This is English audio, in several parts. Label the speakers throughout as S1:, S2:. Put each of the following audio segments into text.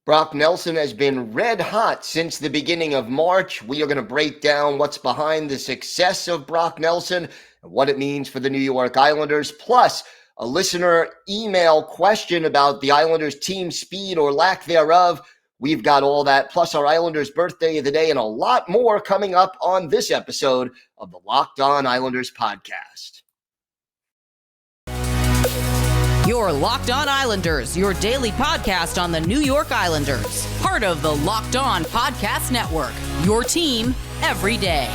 S1: Brock Nelson has been red hot since the beginning of March. We are going to break down what's behind the success of Brock Nelson and what it means for the New York Islanders, plus a listener email question about the Islanders' team speed or lack thereof. We've got all that, plus our Islanders' birthday of the day, and a lot more coming up on this episode of the Locked On Islanders podcast.
S2: Your Locked On Islanders, your daily podcast on the New York Islanders. Part of the Locked On Podcast Network, your team every day.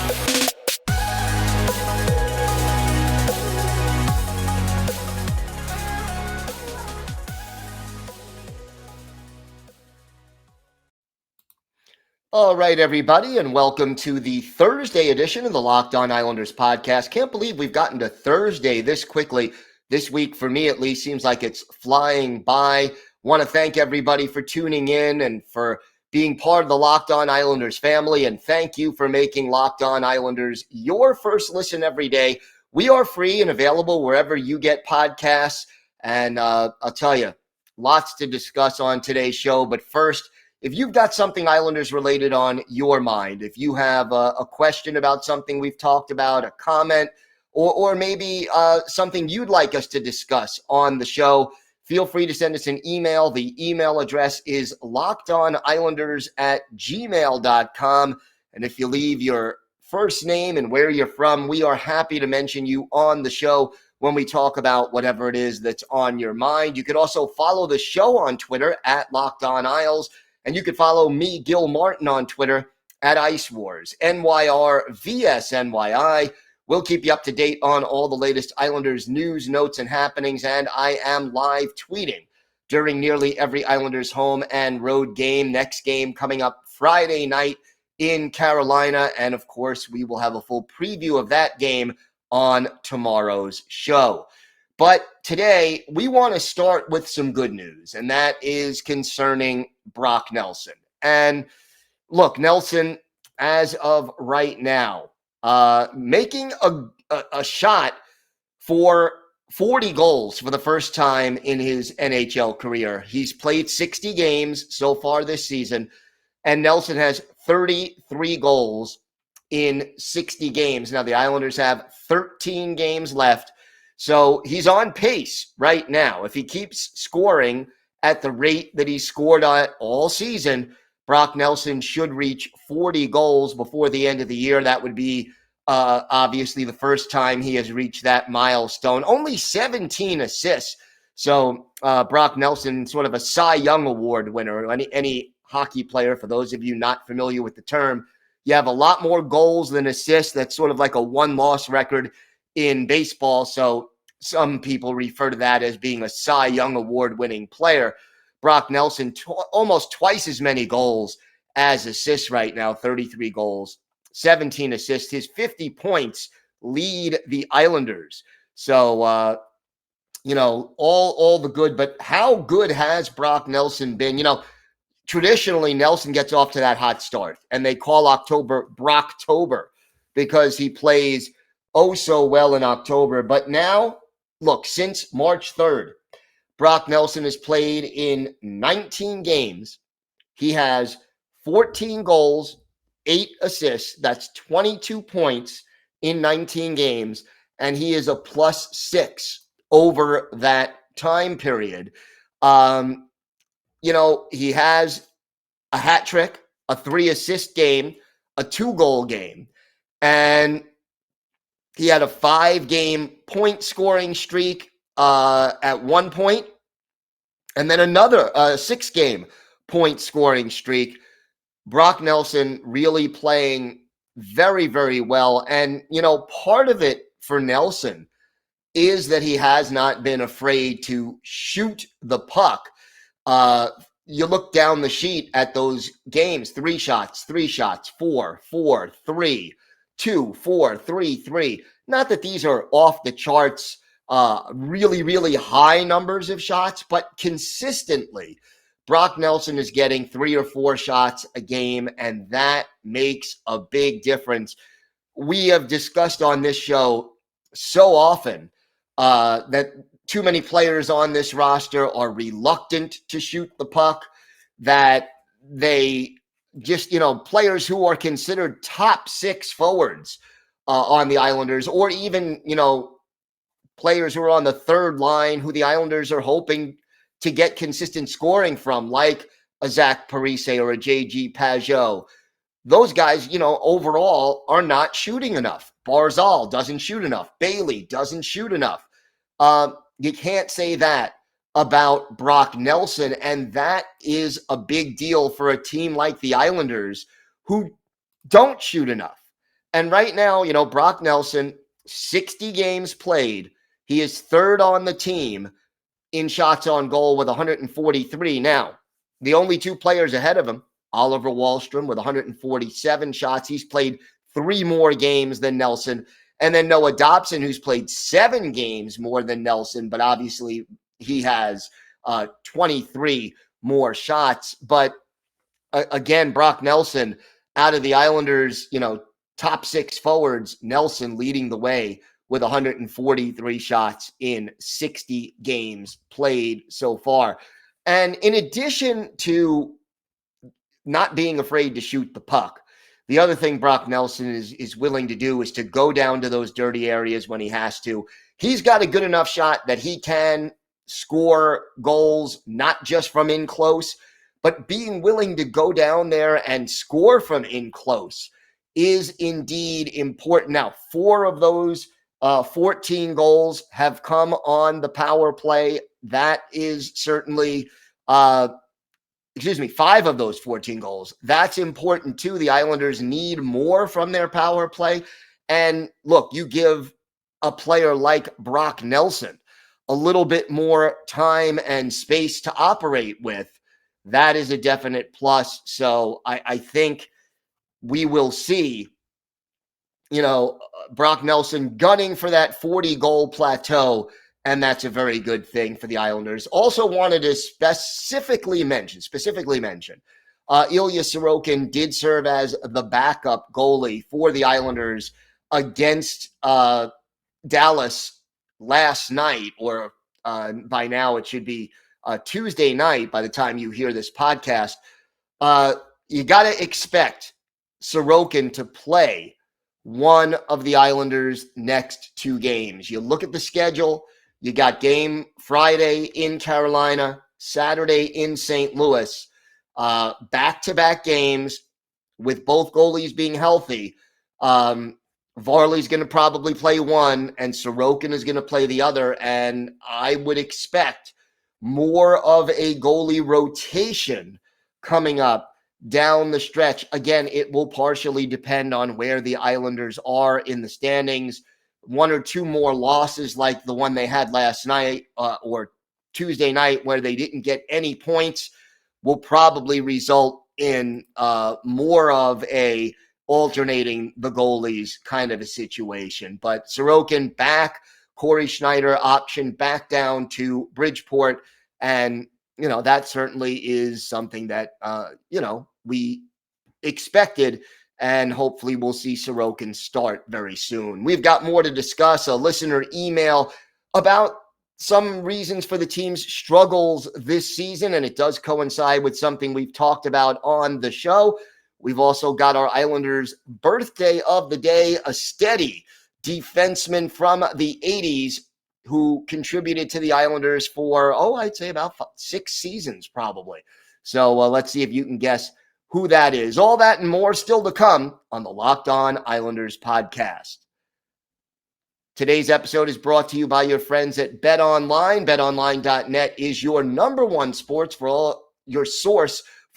S1: All right, everybody, and welcome to the Thursday edition of the Locked On Islanders podcast. Can't believe we've gotten to Thursday this quickly. This week, for me at least, seems like it's flying by. Want to thank everybody for tuning in and for being part of the Locked On Islanders family, and thank you for making Locked On Islanders your first listen every day. We are free and available wherever you get podcasts, and I'll tell you, lots to discuss on today's show, but first, if you've got something Islanders related on your mind, if you have a question about something we've talked about, a comment, or maybe something you'd like us to discuss on the show, feel free to send us an email. The email address is lockedonislanders@gmail.com. And if you leave your first name and where you're from, we are happy to mention you on the show when we talk about whatever it is that's on your mind. You could also follow the show on Twitter @LockedOnIsles. And you can follow me, Gil Martin, on Twitter @IceWars, NYRVSNYI. We'll keep you up to date on all the latest Islanders news, notes, and happenings, and I am live tweeting during nearly every Islanders home and road game. Next game coming up Friday night in Carolina, and of course, we will have a full preview of that game on tomorrow's show. But today, we want to start with some good news, and that is concerning Brock Nelson. And look, Nelson, as of right now, making a shot for 40 goals for the first time in his NHL career. He's played 60 games so far this season, and Nelson has 33 goals in 60 games. Now, the Islanders have 13 games left. So he's on pace right now. If he keeps scoring at the rate that he scored at all season, Brock Nelson should reach 40 goals before the end of the year. That would be obviously the first time he has reached that milestone. Only 17 assists. So Brock Nelson, sort of a Cy Young Award winner. Any hockey player, for those of you not familiar with the term, you have a lot more goals than assists. That's sort of like a one-loss record in baseball. So some people refer to that as being a Cy Young Award-winning player. Brock Nelson, almost twice as many goals as assists right now, 33 goals, 17 assists. His 50 points lead the Islanders. So, all the good. But how good has Brock Nelson been? Traditionally, Nelson gets off to that hot start, and they call October Brocktober because he plays so well in October. But now, look, since March 3rd, Brock Nelson has played in 19 games. He has 14 goals, 8 assists. That's 22 points in 19 games, and he is a +6 over that time period. He has a hat trick, a 3-assist game, a 2-goal game, and he had a 5-game point scoring streak at one point, and then another 6-game point scoring streak. Brock Nelson really playing very, very well. And, part of it for Nelson is that he has not been afraid to shoot the puck. You look down the sheet at those games, 3 shots, 4, 3, 2, 4, 3, 3. Not that these are off the charts, really, really high numbers of shots, but consistently, Brock Nelson is getting 3 or 4 shots a game, and that makes a big difference. We have discussed on this show so often that too many players on this roster are reluctant to shoot the puck. that they just, players who are considered top 6 forwards on the Islanders, or even, players who are on the third line who the Islanders are hoping to get consistent scoring from, like a Zach Parise or a JG Pajot. Those guys, overall are not shooting enough. Barzal doesn't shoot enough. Bailey doesn't shoot enough. You can't say that about Brock Nelson, and that is a big deal for a team like the Islanders who don't shoot enough. And right now, Brock Nelson, 60 games played. He is third on the team in shots on goal with 143. Now, the only 2 players ahead of him, Oliver Wahlstrom with 147 shots. He's played 3 more games than Nelson. And then Noah Dobson, who's played 7 games more than Nelson, but obviously he has 23 more shots. But again, Brock Nelson, out of the Islanders, top 6 forwards, Nelson leading the way with 143 shots in 60 games played so far. And in addition to not being afraid to shoot the puck, the other thing Brock Nelson is willing to do is to go down to those dirty areas when he has to. He's got a good enough shot that he can score goals, not just from in close, but being willing to go down there and score from in close is indeed important. Now, 4 of those 14 goals have come on the power play. That is certainly 5 of those 14 goals. That's important too. The Islanders need more from their power play. And look, you give a player like Brock Nelson a little bit more time and space to operate with. That is a definite plus. So I think we will see, Brock Nelson gunning for that 40-goal plateau. And that's a very good thing for the Islanders. Also wanted to specifically mention, Ilya Sorokin did serve as the backup goalie for the Islanders against Dallas last night, or by now it should be Tuesday night by the time you hear this podcast. You got to expect Sorokin to play one of the Islanders' next 2 games. You look at the schedule. You got game Friday in Carolina, Saturday in St. Louis, back-to-back games with both goalies being healthy. Varley's going to probably play one, and Sorokin is going to play the other, and I would expect more of a goalie rotation coming up down the stretch. Again, it will partially depend on where the Islanders are in the standings. 1 or 2 more losses like the one they had last night or Tuesday night where they didn't get any points will probably result in more of a alternating the goalies kind of a situation. But Sorokin back, Corey Schneider option back down to Bridgeport. And, that certainly is something that, we expected. And hopefully we'll see Sorokin start very soon. We've got more to discuss. A listener email about some reasons for the team's struggles this season, and it does coincide with something we've talked about on the show. We've also got our Islanders' birthday of the day, a steady defenseman from the 80s who contributed to the Islanders for, I'd say about 6 seasons probably. So let's see if you can guess who that is. All that and more still to come on the Locked On Islanders podcast. Today's episode is brought to you by your friends at BetOnline. BetOnline.net is your number one source for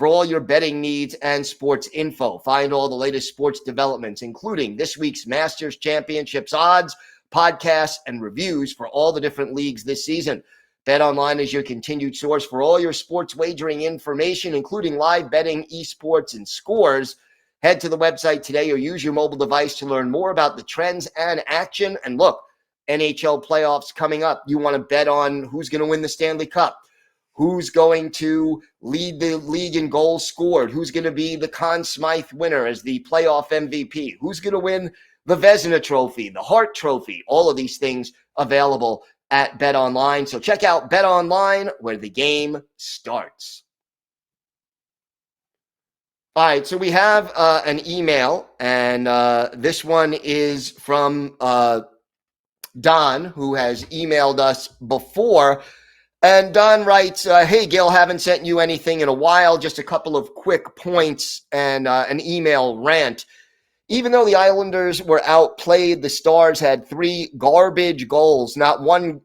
S1: all your betting needs and sports info. Find all the latest sports developments, including this week's Masters Championships odds, podcasts, and reviews for all the different leagues this season. BetOnline is your continued source for all your sports wagering information, including live betting, esports, and scores. Head to the website today or use your mobile device to learn more about the trends and action. And look, NHL playoffs coming up. You want to bet on who's going to win the Stanley Cup, who's going to lead the league in goals scored, who's going to be the Conn Smythe winner as the playoff MVP, who's going to win the Vezina Trophy, the Hart Trophy, all of these things available at BetOnline. So check out BetOnline, where the game starts. All right, so we have an email, and this one is from Don, who has emailed us before. And Don writes, hey, Gil, haven't sent you anything in a while. Just a couple of quick points and an email rant. Even though the Islanders were outplayed, the Stars had 3 garbage goals, not one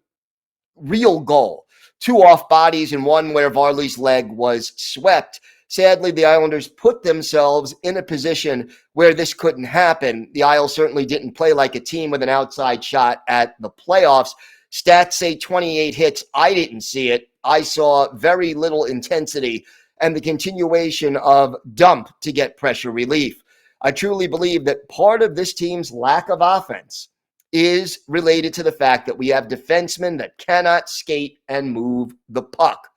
S1: real goal. 2 off bodies and one where Varley's leg was swept. Sadly, the Islanders put themselves in a position where this couldn't happen. The Isles certainly didn't play like a team with an outside shot at the playoffs. Stats say 28 hits. I didn't see it. I saw very little intensity and the continuation of dump to get pressure relief. I truly believe that part of this team's lack of offense is related to the fact that we have defensemen that cannot skate and move the puck.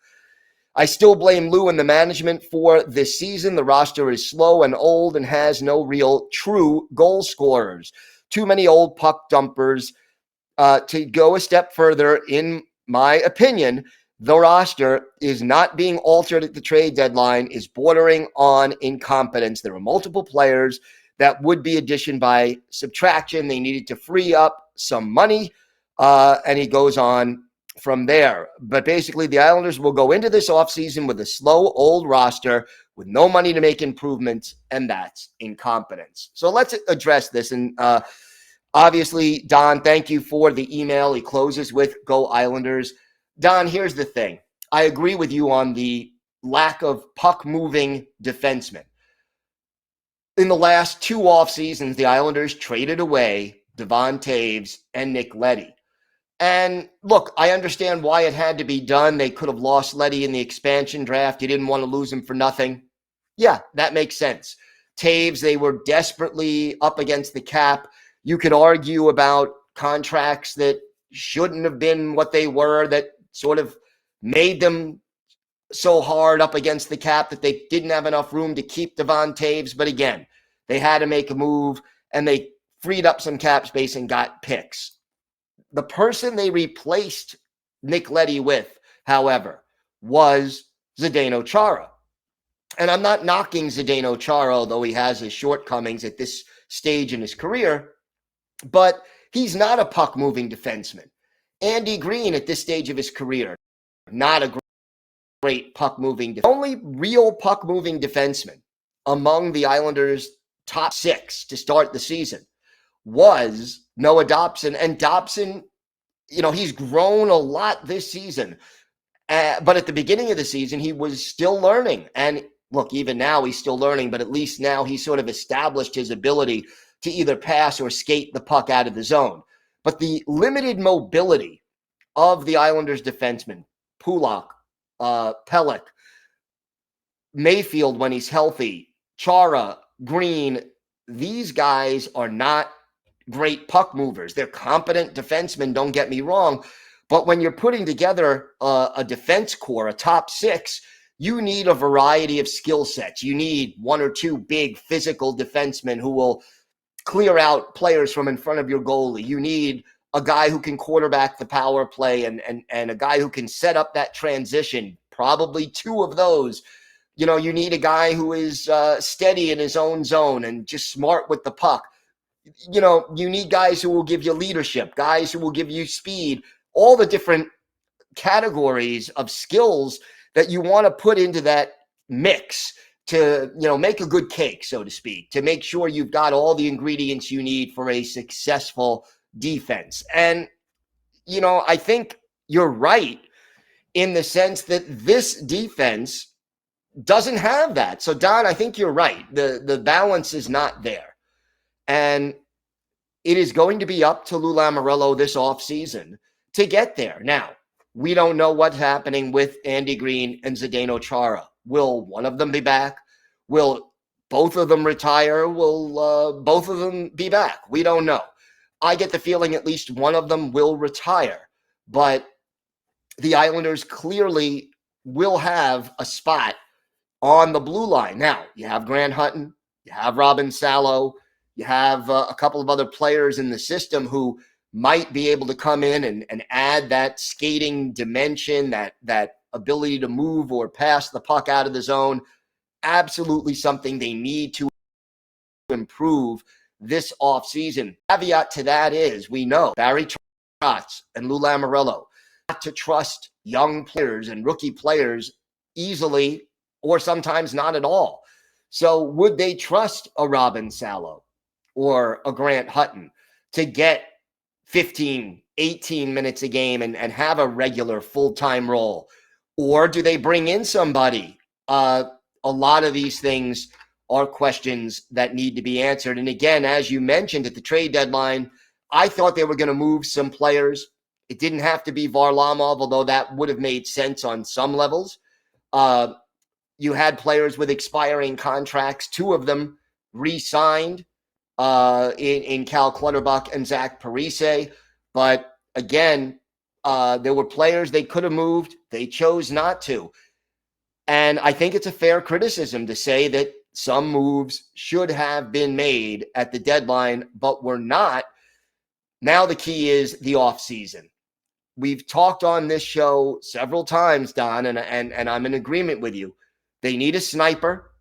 S1: I still blame Lou and the management for this season. The roster is slow and old and has no real true goal scorers. Too many old puck dumpers. To go a step further, in my opinion, the roster is not being altered at the trade deadline, is bordering on incompetence. There are multiple players that would be addition by subtraction. They needed to free up some money, and he goes on from there. But basically, the Islanders will go into this offseason with a slow, old roster with no money to make improvements, and that's incompetence. So let's address this. And obviously, Don, thank you for the email. He closes with Go Islanders. Don, here's the thing. I agree with you on the lack of puck-moving defensemen. In the last 2 off seasons, the Islanders traded away Devon Toews and Nick Leddy. And look, I understand why it had to be done. They could have lost Leddy in the expansion draft. You didn't want to lose him for nothing. Yeah, that makes sense. Toews, they were desperately up against the cap. You could argue about contracts that shouldn't have been what they were, that sort of made them so hard up against the cap that they didn't have enough room to keep Devon Toews. But again, they had to make a move, and they freed up some cap space and got picks. The person they replaced Nick Leddy with, however, was Zdeno Chara. And I'm not knocking Zdeno Chara, although he has his shortcomings at this stage in his career, but he's not a puck-moving defenseman. Andy Green, at this stage of his career, not a great puck-moving defenseman. The only real puck-moving defenseman among the Islanders' top 6 to start the season was Noah Dobson. And Dobson, he's grown a lot this season. But at the beginning of the season, he was still learning. And look, even now he's still learning, but at least now he's sort of established his ability to either pass or skate the puck out of the zone. But the limited mobility of the Islanders defensemen, Pulak, Pelech, Mayfield when he's healthy, Chara, Green, these guys are not great puck movers. They're competent defensemen, don't get me wrong. But when you're putting together a defense core, a top 6, you need a variety of skill sets. You need 1 or 2 big physical defensemen who will clear out players from in front of your goalie. You need a guy who can quarterback the power play and a guy who can set up that transition, probably 2 of those. You need a guy who is steady in his own zone and just smart with the puck. You need guys who will give you leadership, guys who will give you speed, all the different categories of skills that you want to put into that mix to, make a good cake, so to speak, to make sure you've got all the ingredients you need for a successful defense. And, I think you're right in the sense that this defense doesn't have that. So, Don, I think you're right. The balance is not there. And it is going to be up to Lou Lamoriello this offseason to get there. Now, we don't know what's happening with Andy Green and Zdeno Chara. Will one of them be back? Will both of them retire? Will both of them be back? We don't know. I get the feeling at least one of them will retire. But the Islanders clearly will have a spot on the blue line. Now, you have Grant Hutton, you have Robin Salo, you have a couple of other players in the system who might be able to come in and add that skating dimension, that ability to move or pass the puck out of the zone. absolutely something they need to improve this offseason. Caveat to that is we know Barry Trotz and Lou Lamoriello not to trust young players and rookie players easily or sometimes not at all. So would they trust a Robin Salo or a Grant Hutton to get 15, 18 minutes a game and have a regular full-time role? Or do they bring in somebody? A lot of these things are questions that need to be answered. And again, as you mentioned at the trade deadline, I thought they were going to move some players. It didn't have to be Varlamov, although that would have made sense on some levels. You had players with expiring contracts, two of them re-signed in Cal Clutterbuck and Zach Parise. But again, there were players they could have moved. They chose not to. And I think it's a fair criticism to say that some moves should have been made at the deadline, but were not. Now the key is the offseason. We've talked on this show several times, Don, and I'm in agreement with you. They need a sniper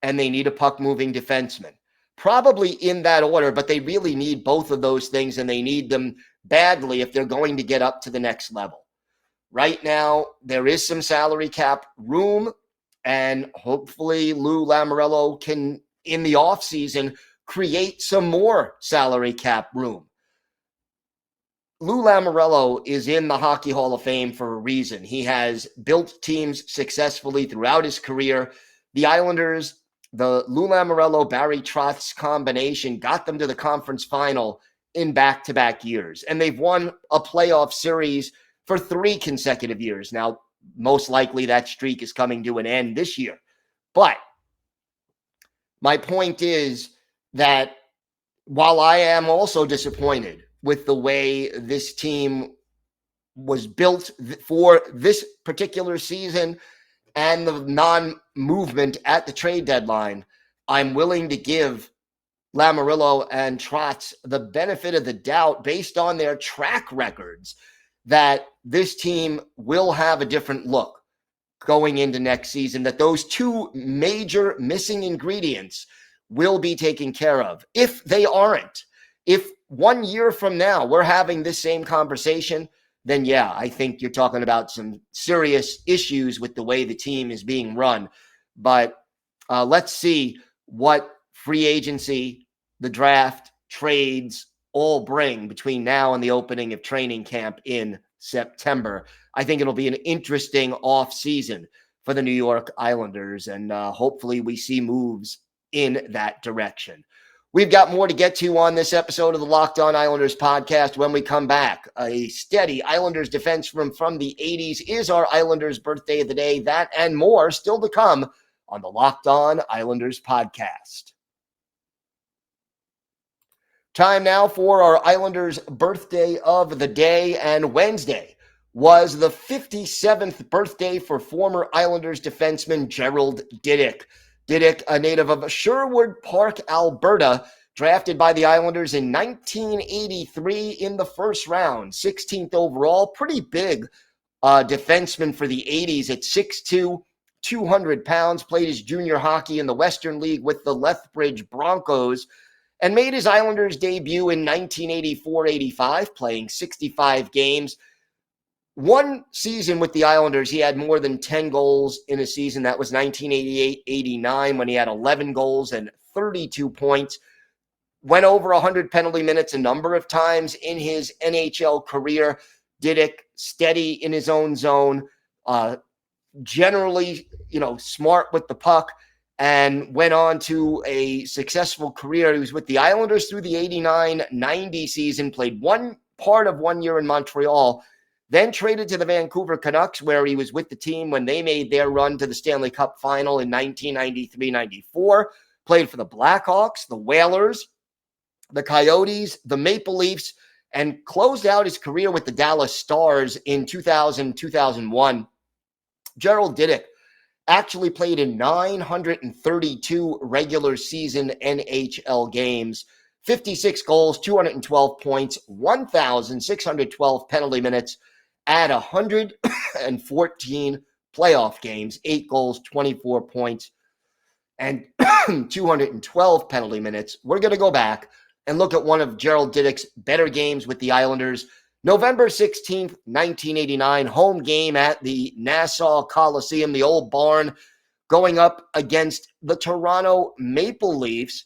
S1: and they need a puck-moving defenseman. Probably in that order, but they really need both of those things, and they need them badly if they're going to get up to the next level. Right now, there is some salary cap room, and hopefully Lou Lamoriello can, in the offseason, create some more salary cap room. Lou Lamoriello is in the Hockey Hall of Fame for a reason. He has built teams successfully throughout his career. The Islanders, the Lou Lamoriello, Barry Trotz combination got them to the conference final in back-to-back years. And they've won a playoff series for 3 consecutive years. Now, most likely that streak is coming to an end this year. But my point is that while I am also disappointed with the way this team was built for this particular season and the non-movement at the trade deadline, I'm willing to give Lamoriello and Trotz the benefit of the doubt based on their track records that this team will have a different look going into next season, that those 2 major missing ingredients will be taken care of. If they aren't, if 1 year from now we're having this same conversation, then yeah, I think you're talking about some serious issues with the way the team is being run. But let's see what free agency, the draft, trades all bring between now and the opening of training camp in September. I think it'll be an interesting offseason for the New York Islanders, and hopefully we see moves in that direction. We've got more to get to on this episode of the Locked On Islanders podcast when we come back. A steady Islanders defense from the 80s is our Islanders birthday of the day. That and more still to come on the Locked On Islanders podcast. Time now for our Islanders birthday of the day, and Wednesday was the 57th birthday for former Islanders defenseman Gerald Diduck. Diduck, a native of Sherwood Park, Alberta, drafted by the Islanders in 1983 in the first round, 16th overall. Pretty big defenseman for the 80s at 6'2", 200 pounds. Played his junior hockey in the Western League with the Lethbridge Broncos and made his Islanders debut in 1984-85, playing 65 games. One season with the Islanders, he had more than 10 goals in a season. That was 1988-89 when he had 11 goals and 32 points. Went over 100 penalty minutes a number of times in his NHL career. Diduck, steady in his own zone, generally, smart with the puck, and went on to a successful career. He was with the Islanders through the 89-90 season, played part of 1 year in Montreal, then traded to the Vancouver Canucks, where he was with the team when they made their run to the Stanley Cup final in 1993-94. Played for the Blackhawks, the Whalers, the Coyotes, the Maple Leafs, and closed out his career with the Dallas Stars in 2000-2001. Gerald Diduck actually played in 932 regular season NHL games, 56 goals, 212 points, 1,612 penalty minutes, at 114 playoff games, 8 goals, 24 points. and 212 penalty minutes. We're going to go back and look at one of Gerald Diddick's better games with the Islanders. November 16th, 1989, home game at the Nassau Coliseum, the old barn, going up against the Toronto Maple Leafs.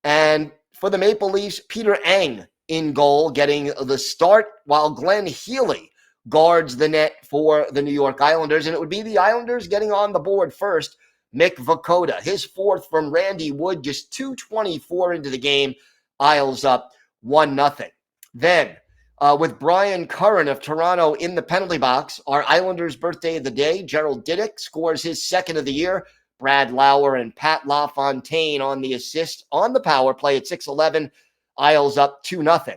S1: And for the Maple Leafs, Peter Eng in goal, getting the start, while Glenn Healy guards the net for the New York Islanders. And it would be the Islanders getting on the board first. Mick Vukota, his fourth from Randy Wood, just 2:24 into the game, Isles up 1-0. Then, with Brian Curran of Toronto in the penalty box, our Islanders' birthday of the day, Gerald Diddick scores his second of the year. Brad Lauer and Pat LaFontaine on the assist on the power play at 6:11. Isles up 2-0.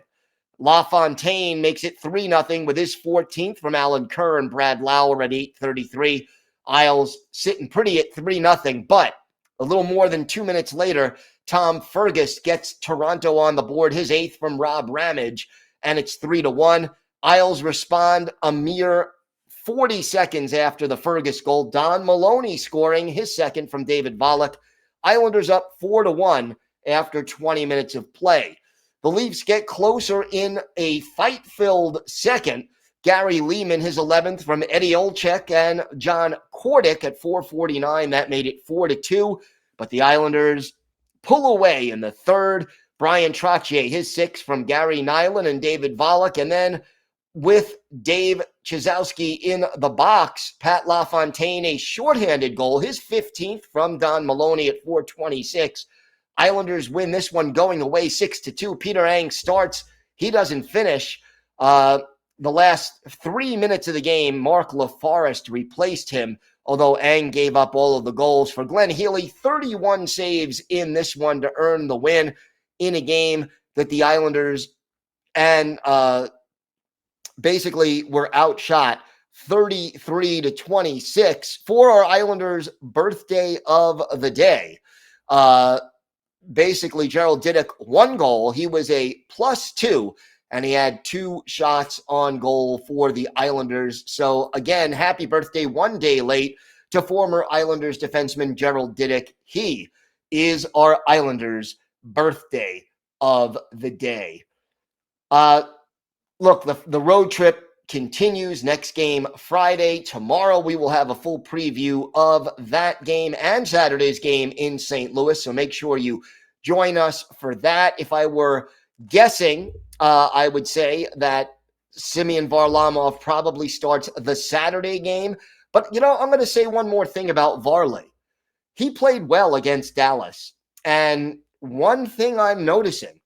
S1: LaFontaine makes it 3-0 with his 14th from Alan Kerr and Brad Lauer at 8:33. Isles sitting pretty at 3-0, but a little more than 2 minutes later, Tom Fergus gets Toronto on the board, his eighth from Rob Ramage, and it's 3-1. Isles respond a mere 40 seconds after the Fergus goal. Don Maloney scoring his second from David Volek. Islanders up 4-1 after 20 minutes of play. The Leafs get closer in a fight-filled second. Gary Lehman, his 11th from Eddie Olczyk and John Kordic at 4:49. That made it 4-2. But the Islanders pull away in the third. Brian Trottier, his sixth from Gary Nyland and David Volek. And then with Dave Chizowski in the box, Pat LaFontaine, a shorthanded goal, his 15th from Don Maloney at 4:26. Islanders win this one going away 6-2. Peter Eng starts. He doesn't finish. The last 3 minutes of the game, Mark LaForest replaced him, although Eng gave up all of the goals. For Glenn Healy, 31 saves in this one to earn the win in a game that the Islanders and basically were outshot 33-26 for our Islanders' birthday of the day. Basically, Gerald Diddick, 1 goal. He was a +2. And he had 2 shots on goal for the Islanders. So, again, happy birthday 1 day late to former Islanders defenseman Gerald Diddick. He is our Islanders' birthday of the day. Look, the road trip continues. Next game Friday. Tomorrow we will have a full preview of that game and Saturday's game in St. Louis. So make sure you join us for that. If I were guessing, I would say that Semyon Varlamov probably starts the Saturday game. But, I'm going to say one more thing about Varley. He played well against Dallas. And one thing I'm noticing,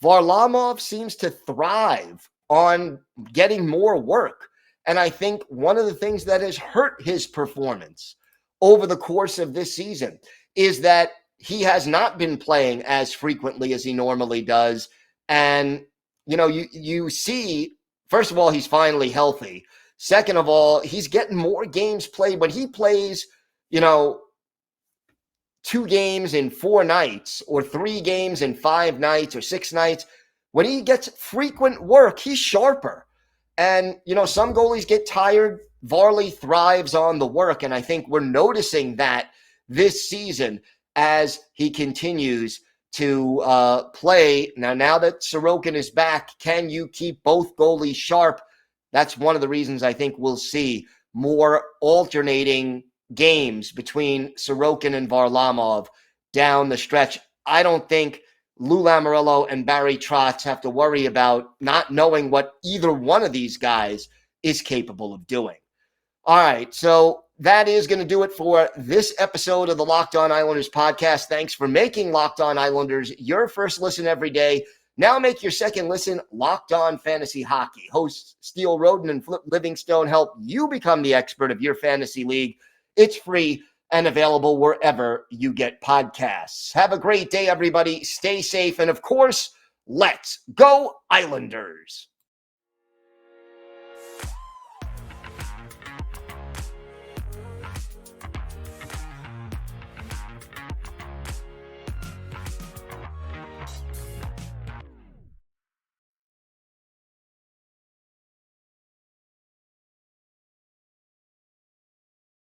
S1: Varlamov seems to thrive on getting more work. And I think one of the things that has hurt his performance over the course of this season is that he has not been playing as frequently as he normally does. And, you see, first of all, he's finally healthy. Second of all, he's getting more games played. When he plays, 2 games in 4 nights or 3 games in 5 nights or 6 nights, when he gets frequent work, he's sharper. And, some goalies get tired. Varley thrives on the work. And I think we're noticing that this season as he continues to play. Now that Sorokin is back, can you keep both goalies sharp? That's one of the reasons I think we'll see more alternating games between Sorokin and Varlamov down the stretch. I don't think Lou Lamoriello and Barry Trotz have to worry about not knowing what either one of these guys is capable of doing. All right, so that is going to do it for this episode of the Locked On Islanders podcast. Thanks for making Locked On Islanders your first listen every day. Now make your second listen Locked On Fantasy Hockey. Hosts Steele Roden and Flip Livingstone help you become the expert of your fantasy league. It's free and available wherever you get podcasts. Have a great day, everybody. Stay safe. And, of course, let's go Islanders.